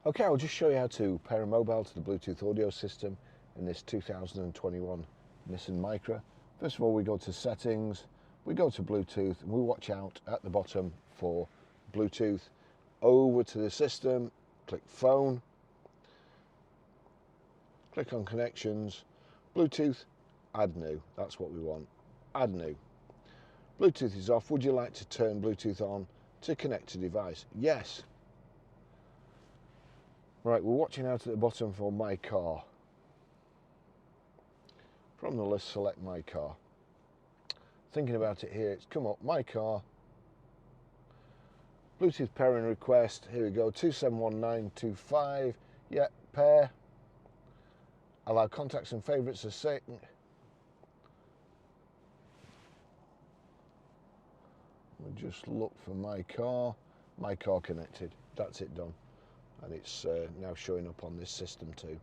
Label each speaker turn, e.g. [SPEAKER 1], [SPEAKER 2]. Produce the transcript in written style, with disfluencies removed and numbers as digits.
[SPEAKER 1] Okay, I'll just show you how to pair a mobile to the Bluetooth audio system in this 2021 Nissan Micra. First of all, we go to settings, we go to Bluetooth, and we watch out at the bottom for Bluetooth. Over to the system, click phone, click on connections, Bluetooth, add new, that's what we want, add new. Bluetooth is off, would you like to turn Bluetooth on to connect to device? Yes. Right, we're watching out at the bottom for my car. From the list, select my car. Thinking about it here, it's come up, my car. Bluetooth pairing request, here we go, 271925, yeah, pair. Allow contacts and favourites as set. We'll just look for my car connected, that's it done. And it's now showing up on this system too.